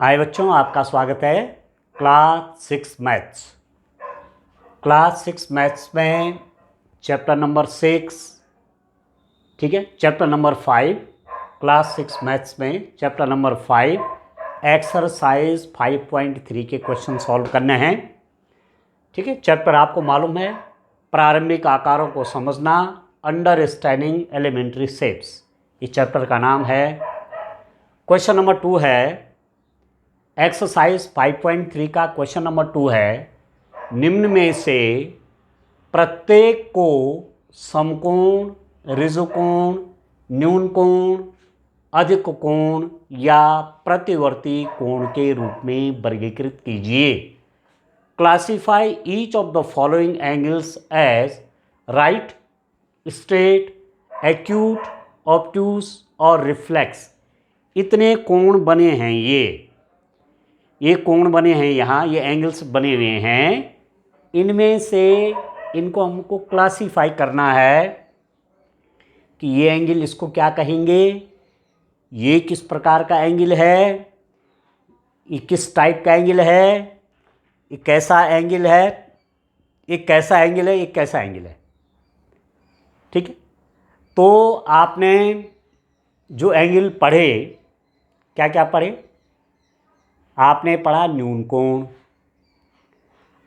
हाय बच्चों, आपका स्वागत है क्लास 6 में चैप्टर नंबर 6, ठीक है, चैप्टर नंबर 5। क्लास 6 मैथ्स में चैप्टर नंबर 5 एक्सरसाइज 5.3 के क्वेश्चन सॉल्व करने हैं। ठीक है, चैप्टर आपको मालूम है, प्रारंभिक आकारों को समझना, अंडरस्टैंडिंग एलिमेंट्री शेप्स। इस चैप्टर का नाम है। क्वेश्चन नंबर 2 है, एक्सरसाइज 5.3 का क्वेश्चन नंबर 2 है, निम्न में से प्रत्येक को समकोण, ऋजुकोण, न्यून कोण, अधिक कोण या प्रतिवर्ती कोण के रूप में वर्गीकृत कीजिए। Classify each of the following angles as right, straight, acute, obtuse और रिफ्लेक्स। इतने कोण बने हैं, ये कोण बने हैं, यहाँ ये एंगल्स बने हुए हैं। इनमें से इनको हमको क्लासीफाई करना है कि ये एंगल, इसको क्या कहेंगे, ये किस प्रकार का एंगल है, ये किस टाइप का एंगल है, ये कैसा एंगल है, ये कैसा एंगल है, ये कैसा एंगल है। ठीक है, तो आपने जो एंगल पढ़े, क्या क्या पढ़े, आपने पढ़ा न्यून कोण,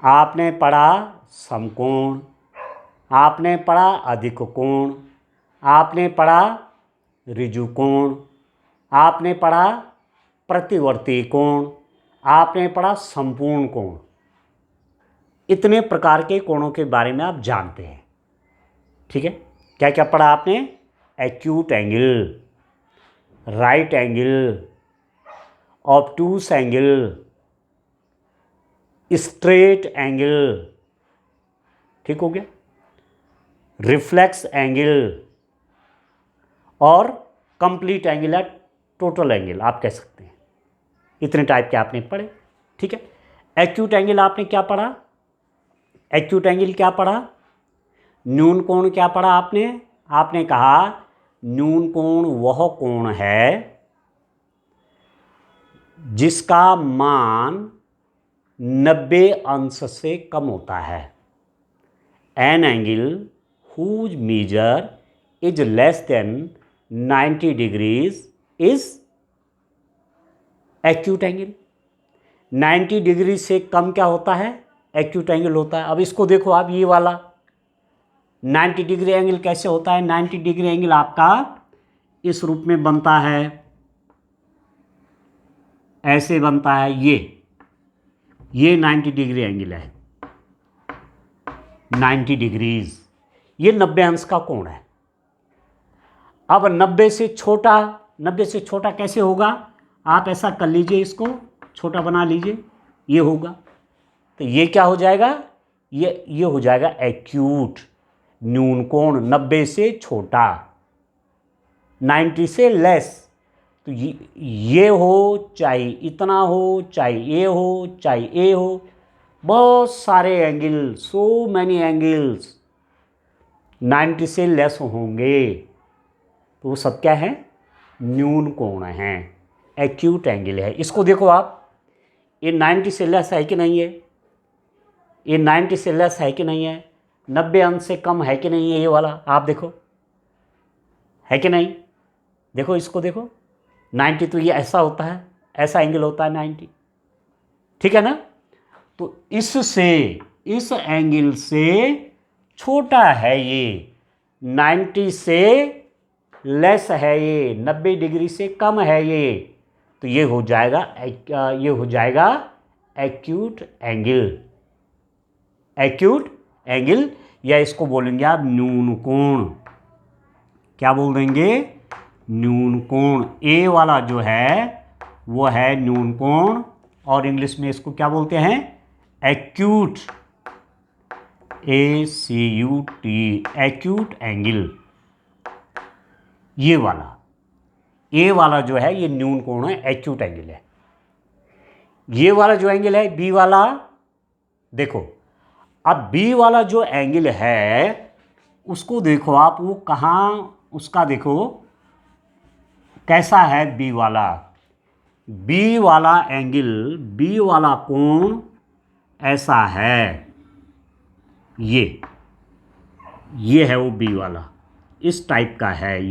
आपने पढ़ा समकोण, आपने पढ़ा अधिक कोण, आपने पढ़ा ऋजु कोण, आपने पढ़ा प्रतिवर्ती कोण, आपने पढ़ा संपूर्ण कोण। इतने प्रकार के कोणों के बारे में आप जानते हैं। ठीक है, क्या क्या पढ़ा आपने, acute angle, right angle, obtuse angle, straight angle, ठीक हो गया, रिफ्लेक्स एंगल और कंप्लीट एंगल या टोटल एंगल आप कह सकते हैं। इतने टाइप के आपने पढ़े। ठीक है, एक्यूट एंगल आपने क्या पढ़ा, एक्यूट एंगल क्या पढ़ा, न्यून कोण क्या पढ़ा आपने कहा न्यून कोण वह कोण है जिसका मान 90 अंश से कम होता है। An angle whose measure is less than 90 degrees is acute angle. 90 degree से कम क्या होता है, एक्यूट एंगल होता है। अब इसको देखो आप, ये वाला 90 डिग्री एंगल कैसे होता है। 90 डिग्री एंगल आपका इस रूप में बनता है, ऐसे बनता है, ये 90 डिग्री एंगल है, 90 डिग्रीज, ये 90 अंश का कोण है। अब 90 से छोटा कैसे होगा, आप ऐसा कर लीजिए, इसको छोटा बना लीजिए, ये होगा, तो ये क्या हो जाएगा, ये हो जाएगा एक्यूट न्यून कोण। 90 से छोटा, 90 से लेस, तो ये हो चाहे इतना हो, चाहे ये हो, चाहे ये हो, बहुत सारे एंगल, सो मैनी एंगल्स 90 से लेस होंगे, तो वो सब क्या है, न्यून कोण है, एक्यूट एंगल है। इसको देखो आप, ये 90 से लेस है कि नहीं है, ये 90 से लेस है कि नहीं है, 90 अंश से कम है कि नहीं है, ये वाला आप देखो है कि नहीं, देखो इसको देखो, 90 तो ये ऐसा होता है, ऐसा एंगल होता है 90, ठीक है ना। तो इससे, इस एंगल से छोटा है ये, 90 से लेस है ये, 90 डिग्री से कम है ये, तो ये हो जाएगा एक्यूट एंगल, या इसको बोलेंगे आप न्यून कोण। क्या बोल देंगे, न्यून कोण। ए वाला जो है वो है न्यून कोण, और इंग्लिश में इसको क्या बोलते हैं, एक्यूट, ACUT, एक्यूट एंगल। ये वाला, ए वाला जो है ये न्यून कोण है, एक्यूट एंगल है। ये वाला जो एंगल है बी वाला, देखो अब बी वाला जो एंगल है उसको देखो आप, वो कहाँ, उसका देखो कैसा है बी वाला। बी वाला एंगल, बी वाला कोण ऐसा है, ये है वो बी वाला, इस टाइप का है,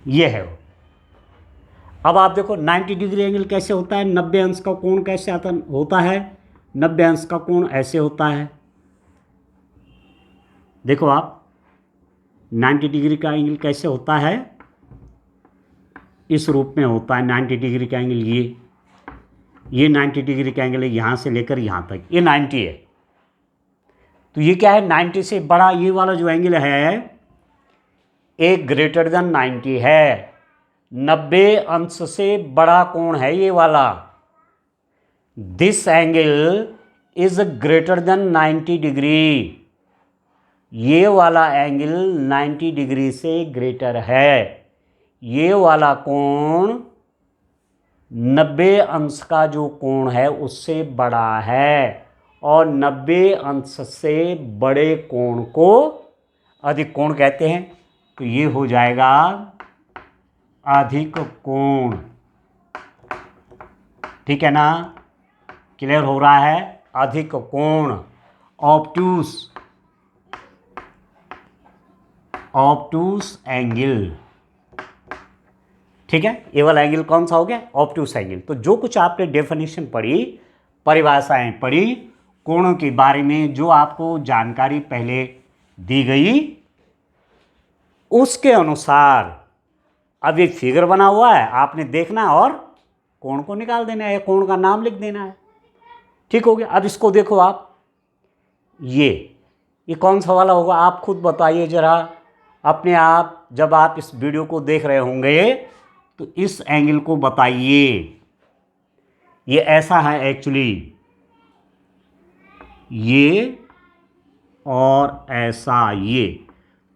ये है वो। अब आप देखो 90 डिग्री एंगल कैसे होता है, 90 अंश का कोण कैसे होता है, 90 अंश का कोण ऐसे होता है। देखो आप 90 डिग्री का एंगल कैसे होता है, इस रूप में होता है 90 डिग्री का एंगल, ये 90 डिग्री का एंगल है, यहाँ से लेकर यहाँ तक ये 90 है। तो ये क्या है, 90 से बड़ा ये वाला जो एंगल है एक ग्रेटर देन 90 है, 90 अंश से बड़ा कोण है ये वाला। This angle is greater than 90 degree, ये वाला एंगल 90 डिग्री से ग्रेटर है। ये वाला कोण 90 अंश का जो कोण है उससे बड़ा है, और 90 अंश से बड़े कोण को अधिक कोण कहते हैं। तो ये हो जाएगा अधिक कोण, ठीक है ना, क्लियर हो रहा है, अधिक कोण, ऑब्टूस एंगल, ठीक है। ये वाला एंगल कौन सा हो गया, ऑब्टूस एंगल। तो जो कुछ आपने डेफिनेशन पढ़ी, परिभाषाएं पढ़ी कोणों के बारे में, जो आपको जानकारी पहले दी गई, उसके अनुसार अब ये फिगर बना हुआ है, आपने देखना और कोण को निकाल देना है, कोण का नाम लिख देना है, ठीक हो गया। अब इसको देखो आप, ये कौन सा वाला होगा, आप खुद बताइए जरा अपने आप, जब आप इस वीडियो को देख रहे होंगे तो इस एंगल को बताइए। ये ऐसा है एक्चुअली, ये और ऐसा, ये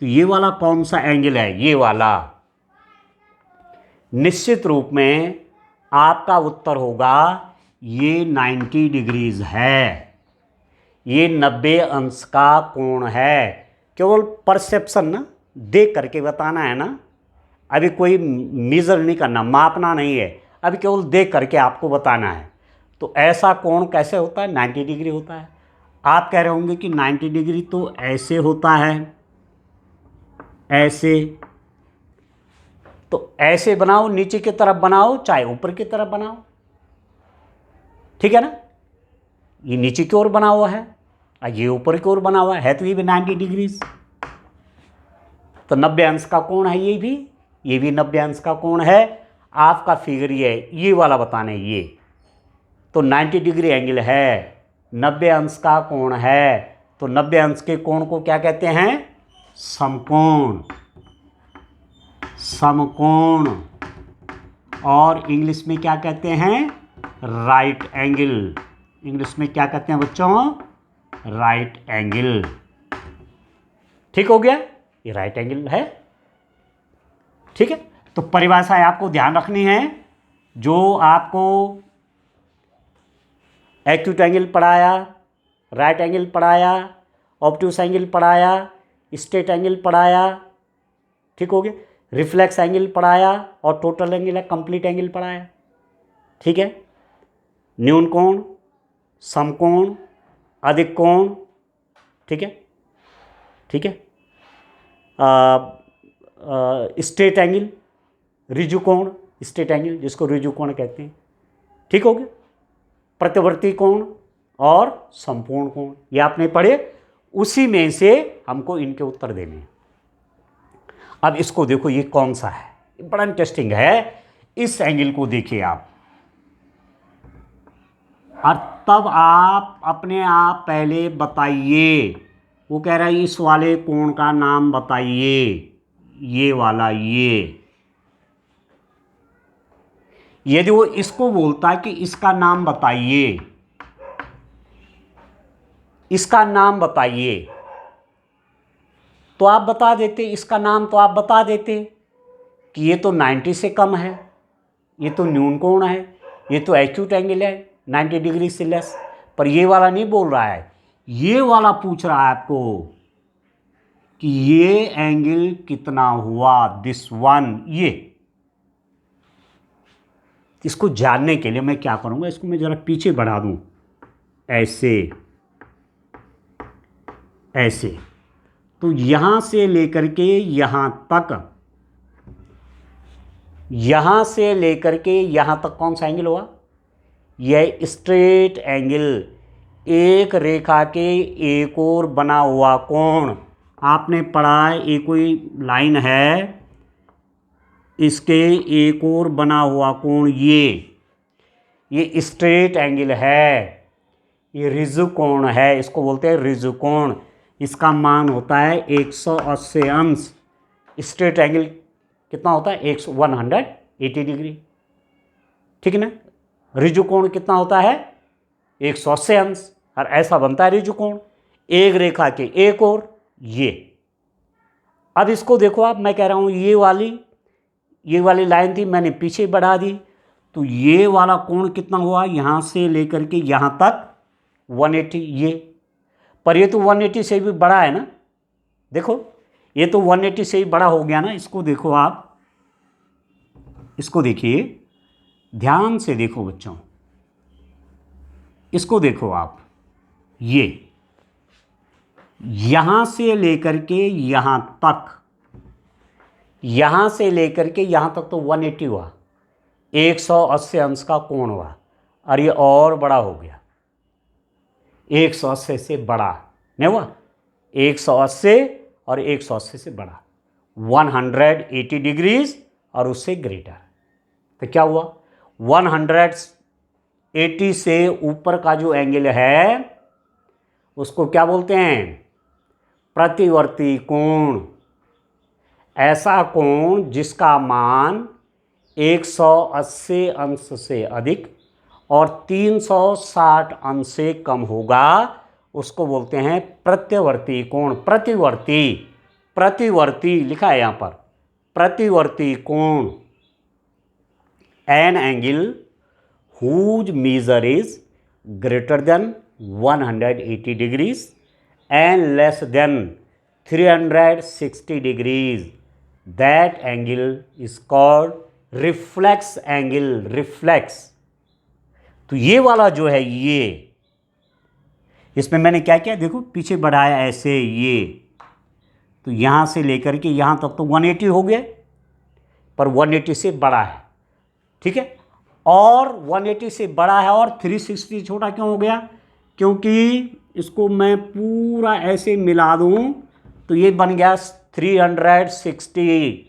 तो ये वाला कौन सा एंगल है, ये वाला। निश्चित रूप में आपका उत्तर होगा ये 90 डिग्रीज है, ये 90 अंश का कोण है। केवल परसेप्शन ना, देख करके बताना है ना, अभी कोई मेजर नहीं करना, मापना नहीं है, अभी केवल देख करके आपको बताना है। तो ऐसा कोण कैसे होता है, 90 डिग्री होता है। आप कह रहे होंगे कि 90 डिग्री तो ऐसे होता है, ऐसे, तो ऐसे बनाओ, नीचे की तरफ बनाओ चाहे ऊपर की तरफ बनाओ, ठीक है ना। ये नीचे की ओर बना हुआ है और ये ऊपर की ओर बना हुआ है, तो ये भी 90 डिग्री। तो 90 अंश का कोण है ये भी 90 अंश का कोण है। आपका फिगर ये वाला बताना है, ये तो 90 डिग्री एंगल है, 90 अंश का कोण है। तो 90 अंश के कोण को क्या कहते हैं, समकोण, समकोण, और इंग्लिश में क्या कहते हैं, राइट एंगल। इंग्लिश में क्या कहते हैं बच्चों, राइट एंगल, ठीक हो गया, ये राइट एंगल है, ठीक है। तो परिभाषाएं आपको ध्यान रखनी है, जो आपको एक्यूट एंगल पढ़ाया, राइट एंगल पढ़ाया, ऑब्टूस एंगल पढ़ाया, स्ट्रेट एंगल पढ़ाया, ठीक हो गया, रिफ्लेक्स एंगल पढ़ाया, और टोटल एंगल है कंप्लीट एंगल पढ़ाया, ठीक है। न्यून कोण, समकोण, अधिक कोण, ठीक है, ठीक है। स्ट्रेट एंगल, रिजु कोण, स्ट्रेट एंगल जिसको रिजु कोण कहते हैं, ठीक हो गया। प्रतिवर्ती कोण और संपूर्ण कोण, ये आपने पढ़े, उसी में से हमको इनके उत्तर देने हैं। अब इसको देखो, ये कौन सा है, बड़ा इंटरेस्टिंग है। इस एंगल को देखिए आप, और तब आप अपने आप पहले बताइए, वो कह रहा है इस वाले कोण का नाम बताइए, ये वाला, ये यदि वो इसको बोलता है कि इसका नाम बताइए, इसका नाम बताइए, तो आप बता देते, इसका नाम तो आप बता देते कि ये तो 90 से कम है, ये तो न्यून कोण है, ये तो एक्यूट एंगल है 90 डिग्री से लेस। पर ये वाला नहीं बोल रहा है, ये वाला पूछ रहा है आपको कि ये एंगल कितना हुआ, दिस वन, इसको जानने के लिए मैं क्या करूँगा, इसको मैं ज़रा पीछे बढ़ा दूँ, ऐसे ऐसे। तो यहाँ से लेकर के यहाँ तक, यहाँ से लेकर के यहाँ तक कौन सा एंगल हुआ? यह स्ट्रेट एंगल, एक रेखा के एक और बना हुआ कोण। आपने पढ़ा है, एक कोई लाइन है, इसके एक और बना हुआ कोण ये स्ट्रेट एंगल है, ये रिजु कोण है, इसको बोलते हैं रिजु कोण। इसका मान होता है 180 अंश। स्ट्रेट एंगल कितना होता है? 180 डिग्री, ठीक है ना। रिजु कोण कितना होता है? 180 अंश। और ऐसा बनता है रिजु कोण, एक रेखा के एक और ये। अब इसको देखो आप, मैं कह रहा हूँ ये वाली लाइन थी, मैंने पीछे बढ़ा दी, तो ये वाला कोण कितना हुआ? यहाँ से लेकर के यहाँ तक 180। ये पर ये तो 180 से भी बड़ा है ना, देखो ये तो 180 से ही बड़ा हो गया ना। इसको देखो आप, इसको देखिए, ध्यान से देखो बच्चों, इसको देखो आप, ये यहां से लेकर के यहां तक, यहां से लेकर के यहां तक तो 180 हुआ, 180 अंश का कोण हुआ, और ये और बड़ा हो गया, 180 से बड़ा नहीं हुआ, 180 और 180 से बड़ा, 180 डिग्रीज और उससे ग्रेटर। तो क्या हुआ? 180 से ऊपर का जो एंगल है उसको क्या बोलते हैं? प्रतिवर्ती कोण। ऐसा कोण जिसका मान 180 अंश से अधिक और 360 अंश से कम होगा, उसको बोलते हैं प्रत्यवर्ती कोण। प्रतिवर्ती लिखा है यहाँ पर, प्रतिवर्ती कोण। An angle whose measure is greater than 180 degrees and less than 360 degrees, that angle is called reflex angle। reflex, तो ये वाला जो है, ये इसमें मैंने क्या किया देखो, पीछे बढ़ाया ऐसे, ये तो यहाँ से लेकर के यहाँ तक तो 180 हो गया, पर 180 से बड़ा है, ठीक है। और 180 से बड़ा है और 360 छोटा क्यों हो गया? क्योंकि इसको मैं पूरा ऐसे मिला दूं तो ये बन गया 360,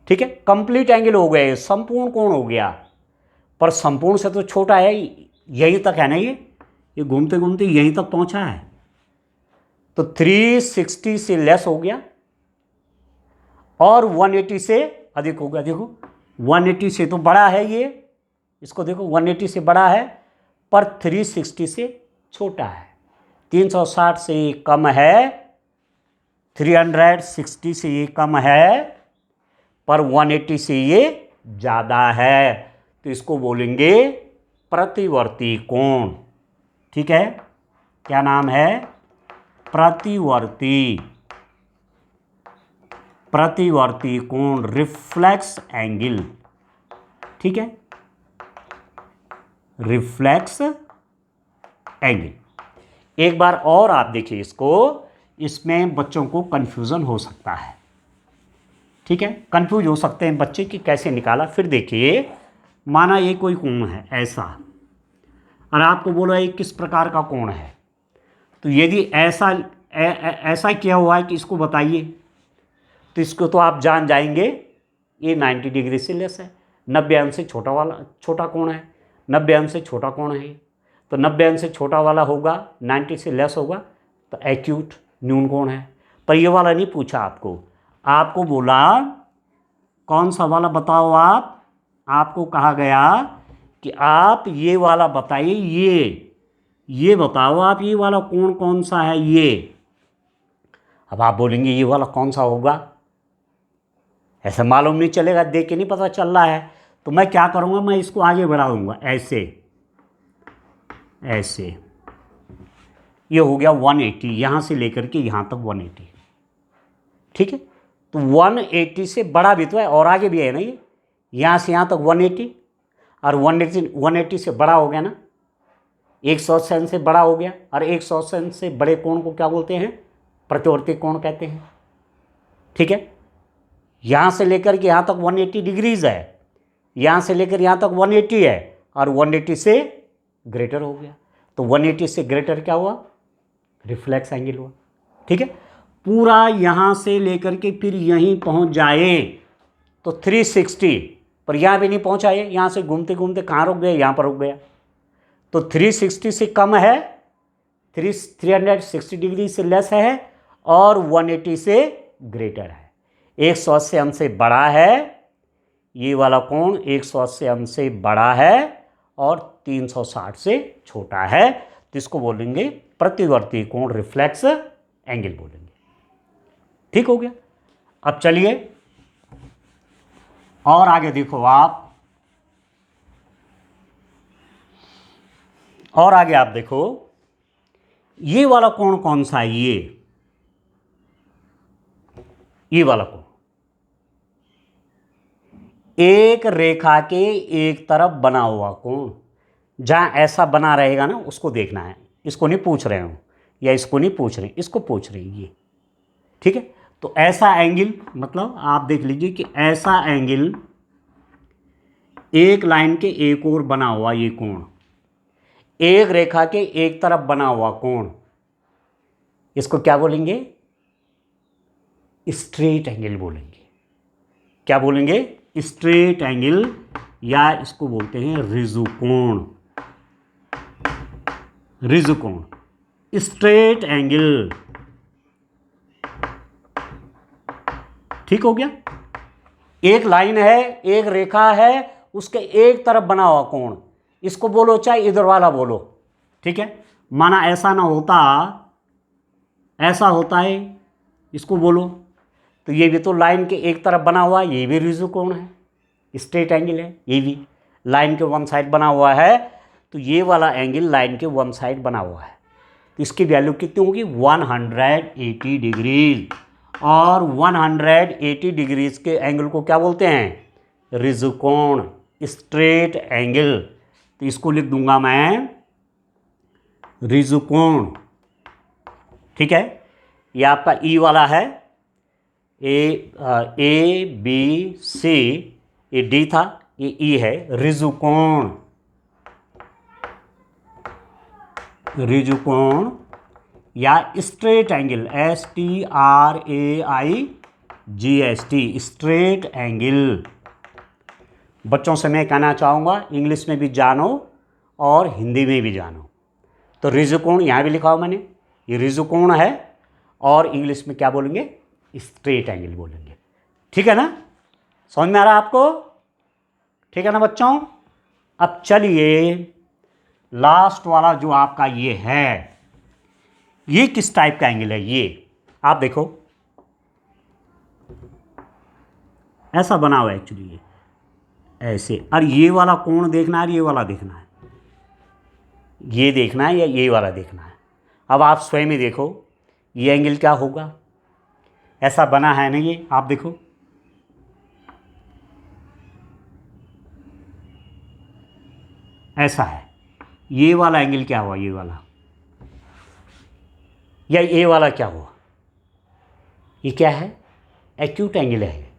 ठीक है। कंप्लीट एंगल हो गया, संपूर्ण कोण हो गया, पर संपूर्ण से तो छोटा है, यहीं तक है ना, ये घूमते घूमते यहीं तक पहुंचा है, तो 360 से लेस हो गया और 180 से अधिक हो गया। देखो 180 से तो बड़ा है ये, इसको देखो 180 से बड़ा है, पर 360 से छोटा है, 360 से ये कम है, 360 से ये कम है, पर 180 से ये ज़्यादा है, तो इसको बोलेंगे प्रतिवर्ती कोण, ठीक है। क्या नाम है? प्रतिवर्ती कोण, रिफ्लेक्स एंगल, ठीक है, रिफ्लेक्स एंगल। एक बार और आप देखिए इसको, इसमें बच्चों को कंफ्यूजन हो सकता है, ठीक है, कंफ्यूज हो सकते हैं बच्चे कि कैसे निकाला। फिर देखिए, माना ये कोई कोण है ऐसा, और आपको बोला ये किस प्रकार का कोण है, तो यदि ऐसा किया हुआ है कि इसको बताइए, तो इसको तो आप जान जाएंगे ये 90 डिग्री से लेस है, 90 अंश से छोटा कोण है, 90 अंश से छोटा कोण है, तो 90 अंश से छोटा वाला होगा, 90 से लेस होगा, तो एक्यूट न्यून कोण है। पर ये वाला नहीं पूछा आपको बोला कौन सा वाला बताओ आप, आपको कहा गया कि आप ये वाला बताइए, ये बताओ आप, ये वाला कोण कौन सा है ये। अब आप बोलेंगे ये वाला कौन सा होगा, ऐसा मालूम नहीं चलेगा, देख के नहीं पता चल रहा है, तो मैं क्या करूँगा, मैं इसको आगे बढ़ा दूँगा ऐसे ऐसे, ये हो गया 180, यहाँ से लेकर के यहाँ तक 180, ठीक है। तो 180 से बड़ा भी तो है और आगे भी है ना, यहाँ से यहाँ तक 180, और 180 से बड़ा हो गया ना, 180 से बड़ा हो गया, और 180 से बड़े कोण को क्या बोलते हैं? प्रतिवर्ती कोण कहते हैं। ठीक है, यहाँ से लेकर के यहाँ तक 180 डिग्रीज है, यहाँ से लेकर यहाँ तक 180 है, और 180 से ग्रेटर हो गया। तो 180 से ग्रेटर क्या हुआ? रिफ्लेक्स एंगल हुआ। ठीक है, पूरा यहाँ से लेकर के फिर यहीं पहुँच जाए तो 360, पर यहाँ भी नहीं पहुँचा है, यहाँ से घूमते घूमते कहाँ रुक गए? यहाँ पर रुक गया। तो 360 से कम है, 360 डिग्री से लेस है, और 180 से ग्रेटर है। 180 अंश से बड़ा है, ये वाला कोण 180 अंश से बड़ा है, और 360 से छोटा है, तो इसको बोलेंगे प्रतिवर्ती कोण, रिफ्लेक्स एंगल बोलेंगे। ठीक हो गया। अब चलिए और आगे देखो आप, और आगे आप देखो, ये वाला कोण कौन सा है? ये वाला कोण एक रेखा के एक तरफ बना हुआ कोण, जहां ऐसा बना रहेगा ना, उसको देखना है। इसको नहीं पूछ रहे हूं, या इसको नहीं पूछ रहे, इसको पूछ रहे हैं ये। ठीक है, तो ऐसा एंगल, मतलब आप देख लीजिए कि ऐसा एंगल एक लाइन के एक ओर बना हुआ ये कोण, एक रेखा के एक तरफ बना हुआ कोण, इसको क्या बोलेंगे? स्ट्रेट एंगल बोलेंगे। क्या बोलेंगे? स्ट्रेट एंगल, या इसको बोलते हैं रिजु कोण। रिजु कोण, स्ट्रेट एंगल। ठीक हो गया। एक लाइन है, एक रेखा है, उसके एक तरफ बना हुआ कोण, इसको बोलो चाहे इधर वाला बोलो। ठीक है, माना ऐसा ना होता, ऐसा होता है, इसको बोलो। तो ये भी तो लाइन के एक तरफ बना हुआ है, ये भी रिजु कोण है, स्ट्रेट एंगल है। ये भी लाइन के वन साइड बना हुआ है, तो ये वाला एंगल लाइन के वन साइड बना हुआ है, तो इसकी वैल्यू कितनी होगी? 180 डिग्री। और 180 डिग्रीज के एंगल को क्या बोलते हैं? रिजु कोण, स्ट्रेट एंगल। तो इसको लिख दूंगा मैं रिजु कोण। ठीक है, ये आपका ई वाला है, ए बी सी, ये डी था, ये ई है, रिजु कोण। रिजु कोण या straight angle, STRAIGST, straight angle. बच्चों से मैं कहना चाहूँगा, इंग्लिश में भी जानो और हिंदी में भी जानो। तो रिजु कोण यहाँ भी लिखा हुआ मैंने, ये रिजु कोण है, और इंग्लिश में क्या बोलेंगे? स्ट्रेट एंगल बोलेंगे। ठीक है ना, समझ में आ रहा है आपको? ठीक है ना बच्चों? अब चलिए लास्ट वाला जो आपका ये है, ये किस टाइप का एंगल है? ये आप देखो, ऐसा बना हुआ है एक्चुअली, ये ऐसे। और ये वाला कोण देखना है, ये वाला देखना है, ये देखना है या ये वाला देखना है? अब आप स्वयं ही देखो, ये एंगल क्या होगा? ऐसा बना है ना ये, आप देखो, ऐसा है। ये वाला एंगल क्या हुआ? ये वाला, या ये वाला क्या हुआ? ये क्या है? एक्यूट एंगल है,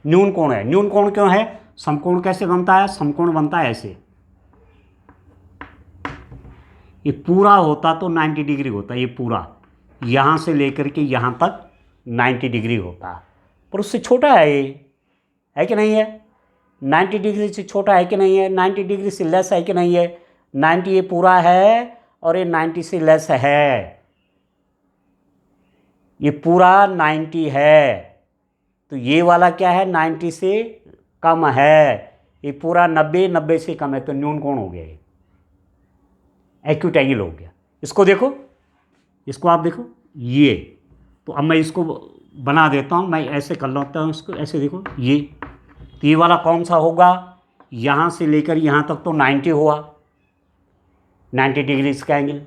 न्यून कोण है। न्यून कोण क्यों है? समकोण कैसे बनता है? समकोण बनता है ऐसे, ये पूरा होता तो 90 डिग्री होता, ये पूरा यहाँ से लेकर के यहाँ तक 90 डिग्री होता, पर उससे छोटा है ये, है कि नहीं है? 90 डिग्री से छोटा है कि नहीं है? 90 डिग्री से लेस है कि नहीं है? 90 ये पूरा है, और ये 90 से लेस है, ये पूरा 90 है। तो ये वाला क्या है? 90 से कम है, ये पूरा 90 से कम है, तो न्यून कोण हो गया, ये एक्यूट एंगल हो गया। इसको देखो, इसको आप देखो, ये तो अब मैं इसको बना देता हूँ, मैं ऐसे कर लेता हूँ इसको, ऐसे देखो, ये तो ये वाला कौन सा होगा? यहाँ से लेकर यहाँ तक तो 90 हुआ, 90 डिग्री इसका एंगल।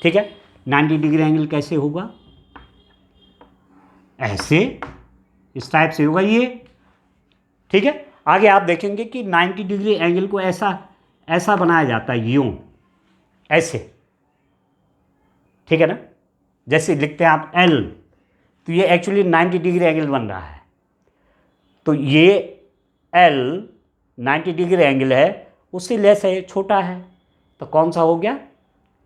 ठीक है, 90 डिग्री एंगल कैसे होगा? ऐसे, इस टाइप से होगा ये। ठीक है, आगे आप देखेंगे कि 90 डिग्री एंगल को ऐसा ऐसा बनाया जाता है, यूं ऐसे, ठीक है ना। जैसे लिखते हैं आप एल, तो ये एक्चुअली 90 डिग्री एंगल बन रहा है। तो ये एल 90 डिग्री एंगल है, उससे लेस है, छोटा है, तो कौन सा हो गया,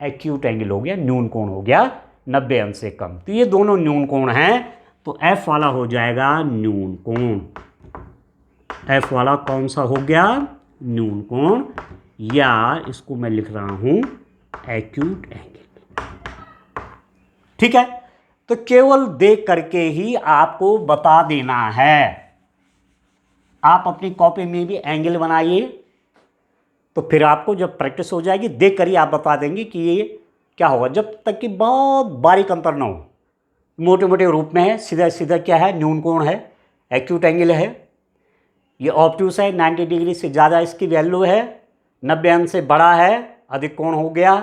एक्यूट एंगल हो गया, न्यून कोण हो गया 90 अंश से कम। तो ये दोनों न्यून कोण हैं, तो एफ वाला हो जाएगा न्यून कोण। एफ वाला कौन सा हो गया, न्यून कोण, या इसको मैं लिख रहा हूं एक्यूट एंगल। ठीक है, तो केवल देख करके ही आपको बता देना है। आप अपनी कॉपी में भी एंगल बनाइए, तो फिर आपको जब प्रैक्टिस हो जाएगी देख कर ही आप बता देंगे कि ये क्या होगा। जब तक कि बहुत बारीक अंतर ना हो, मोटे मोटे रूप में है, सीधा सीधा क्या है, न्यून कोण है, एक्यूट एंगल है, ये ऑब्ट्यूस है, 90 डिग्री से ज़्यादा इसकी वैल्यू है, 90 अंश से बड़ा है, अधिक कोण हो गया,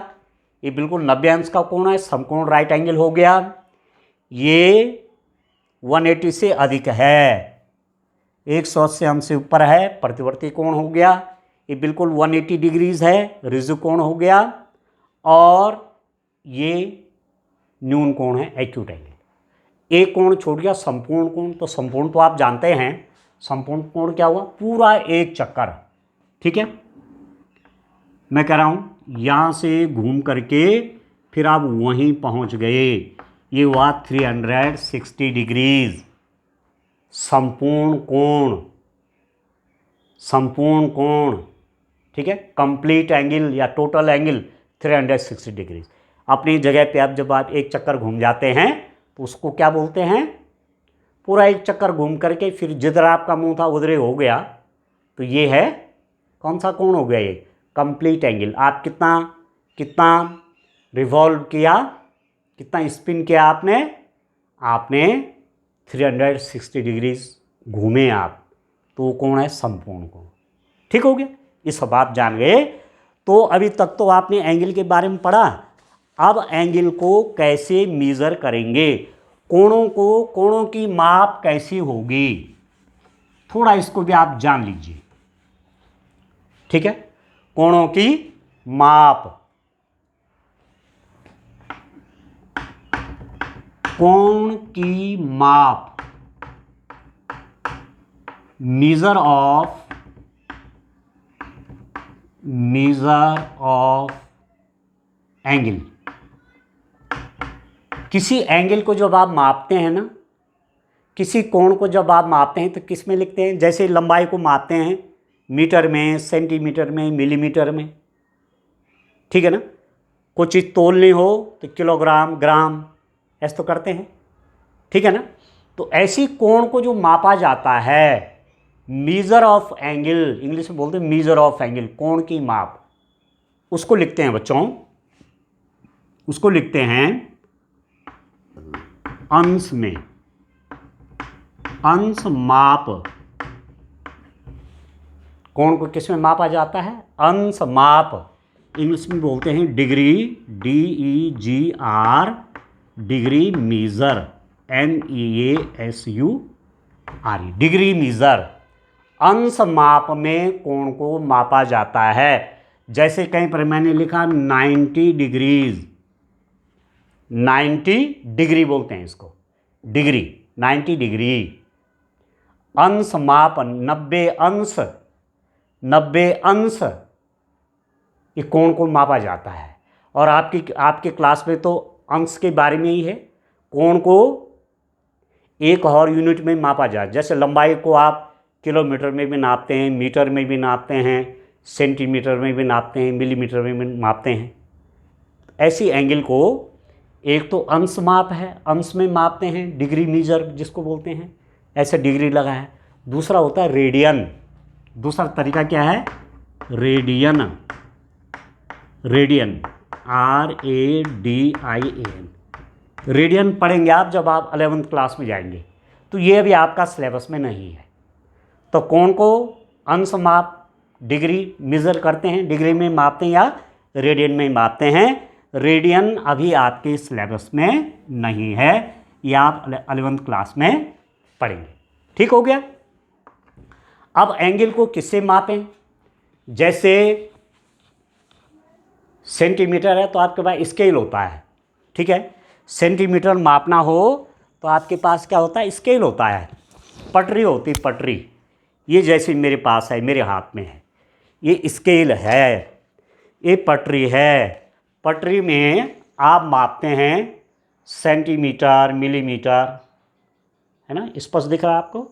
ये बिल्कुल 90 अंश का कोण है, समकोण राइट एंगल हो गया, ये 180 से अधिक है, 180 अंश से ऊपर है, प्रतिवर्ती कोण हो गया, ये बिल्कुल 180 डिग्रीज है, रिजु कोण हो गया, और ये न्यून कोण है, एक्यूट एंगल। एक कोण छोड़ गया संपूर्ण कोण, तो संपूर्ण तो आप जानते हैं, संपूर्ण कोण क्या हुआ, पूरा एक चक्कर। ठीक है, मैं कह रहा हूं यहां से घूम करके फिर आप वहीं पहुंच गए, ये हुआ 360 डिग्रीज संपूर्ण कोण, संपूर्ण कोण। ठीक है, कंप्लीट एंगल या टोटल एंगल 360 डिग्रीज। अपनी जगह पे आप जब आप एक चक्कर घूम जाते हैं तो उसको क्या बोलते हैं, पूरा एक चक्कर घूम करके फिर जिधर आपका मुंह था उधर हो गया, तो ये है कौन सा कोण हो गया, ये कंप्लीट एंगल। आप कितना कितना रिवॉल्व किया, कितना स्पिन किया आपने, आपने 360 डिग्रीज घूमे आप, तो वो कोण है संपूर्ण कोण। ठीक हो गया, ये सब आप जान गए। तो अभी तक तो आपने एंगल के बारे में पढ़ा, अब एंगल को कैसे मेजर करेंगे, कोणों को, कोणों की माप कैसी होगी, थोड़ा इसको भी आप जान लीजिए। ठीक है, कोणों की माप, कोण की माप, मेजर ऑफ एंगल। किसी एंगल को जब आप मापते हैं ना, किसी कोण को जब आप मापते हैं तो किस में लिखते हैं, जैसे लंबाई को मापते हैं मीटर में, सेंटीमीटर में, मिलीमीटर में, ठीक है ना। कुछ चीज़ तोलनी हो तो किलोग्राम, ग्राम, ऐसे तो करते हैं, ठीक है ना। तो ऐसी कोण को जो मापा जाता है, मेजर ऑफ एंगल, इंग्लिश में बोलते हैं मेजर ऑफ एंगल, कोण की माप, उसको लिखते हैं बच्चों, उसको लिखते हैं अंश में, अंश माप। कोण को किस में मापा जाता है, अंश माप, इंग्लिश में बोलते हैं degree, DEGR, degree measure, MEASURE, degree measure. अंश माप में कोण को मापा जाता है। जैसे कहीं पर मैंने लिखा 90 डिग्रीज, 90 डिग्री बोलते हैं इसको, डिग्री 90 डिग्री। अंश माप 90 अंश, 90 अंश, ये कोण को मापा जाता है। और आपके क्लास में तो अंश के बारे में ही है, कोण को एक और यूनिट में मापा जाए। जैसे लंबाई को आप किलोमीटर में भी नापते हैं, मीटर में भी नापते हैं, सेंटीमीटर में भी नापते हैं, मिलीमीटर में भी नापते हैं। ऐसी एंगल को एक तो अंश माप है, अंश में मापते हैं, डिग्री मेजर जिसको बोलते हैं, ऐसे डिग्री लगा है। दूसरा होता है रेडियन, दूसरा तरीका क्या है, रेडियन, रेडियन, RADIAN, रेडियन पढ़ेंगे आप जब आप 11th क्लास में जाएंगे, तो ये अभी आपका सिलेबस में नहीं है। तो कोण को अंश माप, डिग्री मेजर करते हैं, डिग्री में मापते हैं या रेडियन में मापते हैं। रेडियन अभी आपके सिलेबस में नहीं है, ये आप 11th क्लास में पढ़ेंगे। ठीक हो गया। अब एंगल को किससे मापें? जैसे सेंटीमीटर है तो आपके पास स्केल होता है, ठीक है। सेंटीमीटर मापना हो तो आपके पास क्या होता है? स्केल होता है, पटरी होती, पटरी। ये जैसे मेरे पास है, मेरे हाथ में है, ये स्केल है, ये पटरी है। पटरी में आप मापते हैं सेंटीमीटर, मिलीमीटर, है ना। स्पष्ट दिख रहा है आपको?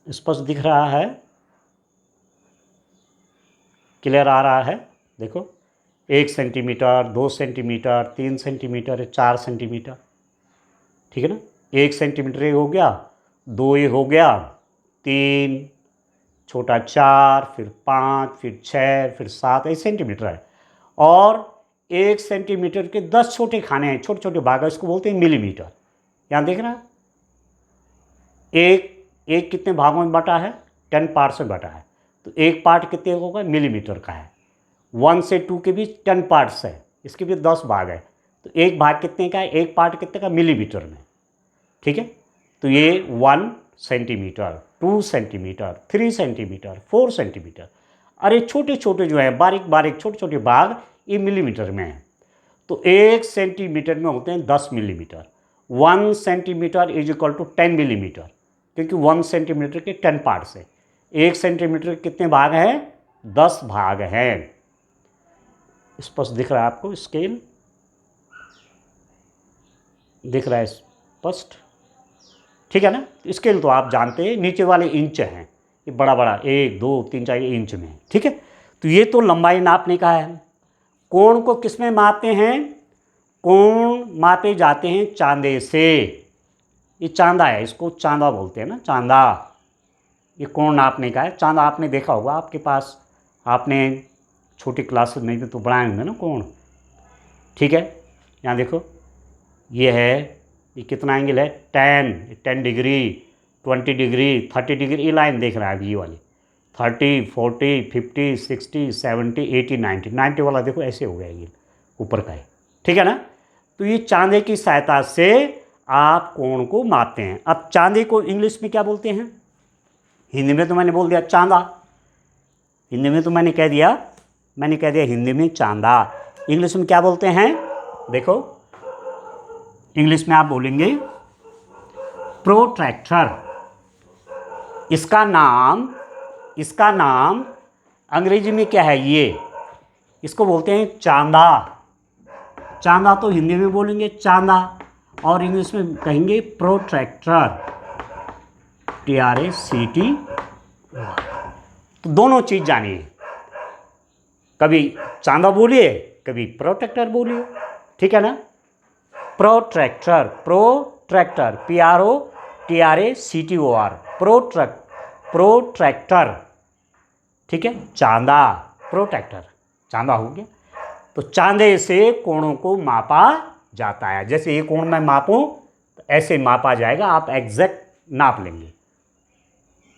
स्पष्ट दिख रहा है? क्लियर आ रहा है? देखो, 1 सेंटीमीटर, 2 सेंटीमीटर, 3 सेंटीमीटर, 4 सेंटीमीटर, ठीक है ना। 1 सेंटीमीटर ये हो गया, 2 ये हो गया, 3, छोटा 4, फिर 5, फिर 6, फिर 7, ये सेंटीमीटर है। और 1 सेंटीमीटर के 10 छोटे खाने हैं, छोटे छोटे भाग, इसको बोलते हैं मिलीमीटर। यहाँ देख रहा है, एक कितने भागों में बटा है? 10 पार्ट्स में बटा है। तो एक पार्ट कितने होगा? मिलीमीटर का है। 1 से 2 के बीच 10 पार्ट्स है, इसके भी 10 भाग है। तो एक भाग कितने का है? एक पार्ट कितने का? मिलीमीटर में, ठीक है। तो ये 1 सेंटीमीटर, 2 सेंटीमीटर, 3 सेंटीमीटर, 4 सेंटीमीटर। अरे छोटे छोटे जो है, बारीक बारीक छोटे छोटे भाग, ये मिलीमीटर में है। तो 1 सेंटीमीटर में होते हैं 10 millimetre. 1 centimetre is equal to 10 millimetre, क्योंकि 1 सेंटीमीटर के 10 पार्ट्स है। 1 सेंटीमीटर के कितने भाग हैं? 10 भाग हैं। स्पष्ट दिख रहा है आपको? स्केल दिख रहा है स्पष्ट? ठीक है ना। स्केल तो आप जानते हैं, नीचे वाले इंच हैं, ये बड़ा बड़ा 1, 2, 3, 4 इंच में, ठीक है। तो ये तो लंबाई नापने का है। कोण को किस में मापते हैं? कोण मापे जाते हैं चांदे से। ये चांदा है, इसको चांदा बोलते हैं ना, चांदा। ये कोण नापने का है। चांदा आपने देखा होगा आपके पास, आपने छोटी क्लास में तो बनाए होंगे ना कोण, ठीक है। यहाँ देखो, ये है, ये कितना एंगल है? 10 डिग्री, 20 डिग्री, 30 डिग्री, ये लाइन देख रहा है ये वाली। 30, 40, 50, 60, 70, 80, 90 वाला देखो ऐसे हो गया ये ऊपर का है, ठीक है ना। तो ये चांदे की सहायता से आप कोण को मापते हैं। अब चांदे को इंग्लिश में क्या बोलते हैं? हिंदी में तो मैंने बोल दिया चांदा, हिंदी में तो मैंने कह दिया हिंदी में चांदा। इंग्लिश में क्या बोलते हैं? देखो, इंग्लिश में आप बोलेंगे प्रोट्रैक्टर। इसका नाम अंग्रेजी में क्या है? ये इसको बोलते हैं चांदा। चांदा तो हिंदी में बोलेंगे चांदा, और इंग्लिश में कहेंगे प्रोट्रैक्टर, TRACT। तो दोनों चीज़ जानिए, कभी चांदा बोलिए, कभी प्रोट्रैक्टर बोलिए, ठीक है ना। प्रोट्रैक्टर, PROTRACTOR, प्रोट्रैक्टर, ठीक है। चांदा, प्रोट्रैक्टर, चांदा हो गया। तो चांदे से कोणों को मापा जाता है। जैसे ये कोण मैं मापूं तो ऐसे मापा जाएगा, आप एग्जैक्ट नाप लेंगे,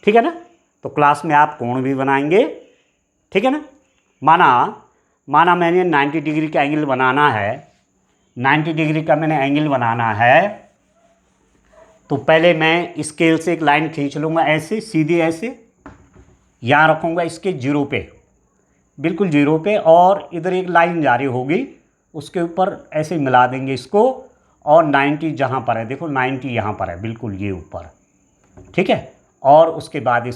ठीक है ना। तो क्लास में आप कोण भी बनाएंगे, ठीक है ना। माना मैंने 90 डिग्री का एंगल बनाना है, 90 डिग्री का मैंने एंगल बनाना है, तो पहले मैं स्केल से एक लाइन खींच लूँगा ऐसे, सीधे ऐसे, यहाँ रखूँगा इसके 0 पे, बिल्कुल 0 पे, और इधर एक लाइन जारी होगी, उसके ऊपर ऐसे मिला देंगे इसको, और 90 जहाँ पर है, देखो 90 यहाँ पर है, बिल्कुल ये ऊपर, ठीक है। और उसके बाद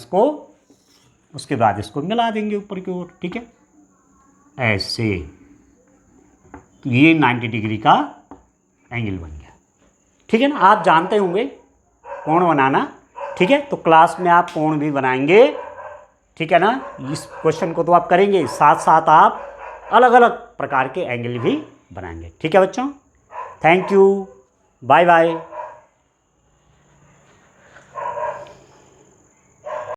इसको मिला देंगे ऊपर की ओर, ठीक है, ऐसे। तो ये 90 डिग्री का एंगल बन गया, ठीक है ना। आप जानते होंगे कोण बनाना, ठीक है। तो क्लास में आप कोण भी बनाएंगे, ठीक है ना। इस क्वेश्चन को तो आप करेंगे, साथ साथ आप अलग अलग प्रकार के एंगल भी बनाएंगे, ठीक है बच्चों। Thank you, bye bye.